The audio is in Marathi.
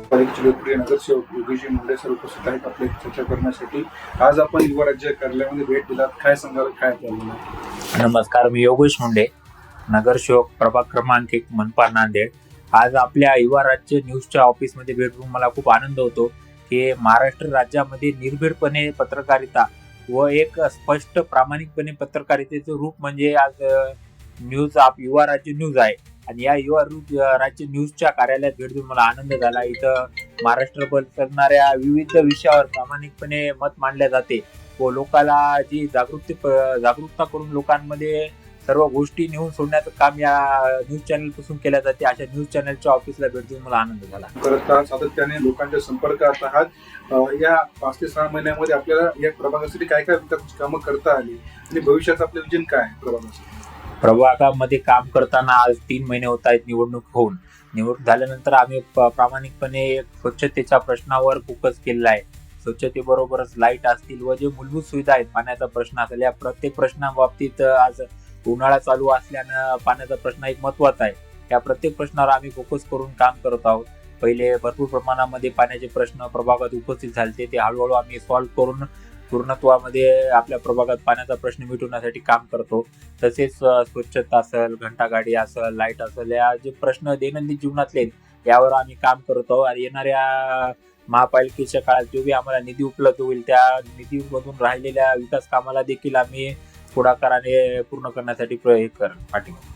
पालिकेचे लोकप्रिय नगरसेवक योगेश मुंडे सर उपस्थित आहेत आपल्या चर्चा करण्यासाठी. आज आपण युवा राज्य कार्यालयामध्ये भेट दिलात, काय सांगाल, काय चाललं? नमस्कार, मी योगेश मुंडे, नगरसेवक प्रभाग क्रमांक 1 मनपा नांदेड. आज आपल्या युवा राज्य न्यूजच्या ऑफिसमध्ये भेटून मला खूप आनंद होतो की महाराष्ट्र राज्यामध्ये निर्भीडपणे पत्रकारिता व एक स्पष्ट प्रामाणिकपणे पत्रकारितेचं रूप म्हणजे आज न्यूज युवा राज्य न्यूज आहे. आणि या युवा राज्य न्यूजच्या कार्यालयात भेट देऊन मला आनंद झाला. इथं महाराष्ट्रभर चालणाऱ्या विविध विषयावर प्रामाणिकपणे मत मांडले जाते व लोकांना जी जागरूकता करून लोकांमध्ये सर्व गोष्टी नेऊन सोडण्याचं काम या न्यूज चॅनल पासून केल्या जाते. अशा न्यूज चॅनलच्या ऑफिसला भेट देऊन मला आनंद झाला. करत सातत्याने लोकांच्या संपर्कात आहात. या 5 ते 6 महिन्यामध्ये आपल्याला या प्रभागासाठी काय काय विकास कामं करता आली आणि भविष्याचं आपलं विजन काय आहे प्रभागासाठी? प्रभागामध्ये काम करताना आज 3 महिने होत आहेत निवडणूक होऊन. निवडणूक झाल्यानंतर आम्ही प्रामाणिकपणे स्वच्छतेच्या प्रश्नावर फोकस केलेला आहे. स्वच्छतेबरोबरच लाईट असतील व जे मूलभूत सुविधा आहेत, पाण्याचा प्रश्न असेल, या प्रत्येक प्रश्नाबाबतीत आज उन्हाळा चालू असल्यानं पाण्याचा प्रश्न एक महत्वाचा आहे. या प्रत्येक प्रश्नावर आम्ही फोकस करून काम करत आहोत. पहिले भरपूर प्रमाणामध्ये पाण्याचे प्रश्न प्रभागात उपस्थित झाले, ते हळूहळू आम्ही सॉल्व्ह करून पूर्णत्वामध्ये आपल्या प्रभागात पाण्याचा प्रश्न मिटवण्यासाठी काम करतो. तसेच स्वच्छता असेल, घंटागाडी असेल, लाईट असेल, या जे प्रश्न दैनंदिन जीवनातले यावर आम्ही काम करतो. आणि येणाऱ्या महापालिकेच्या काळात जो भी आम्हाला निधी उपलब्ध होईल त्या निधीमधून राहिलेल्या विकास कामाला देखील आम्ही पुढाकाराने पूर्ण करण्यासाठी पाठिंबा.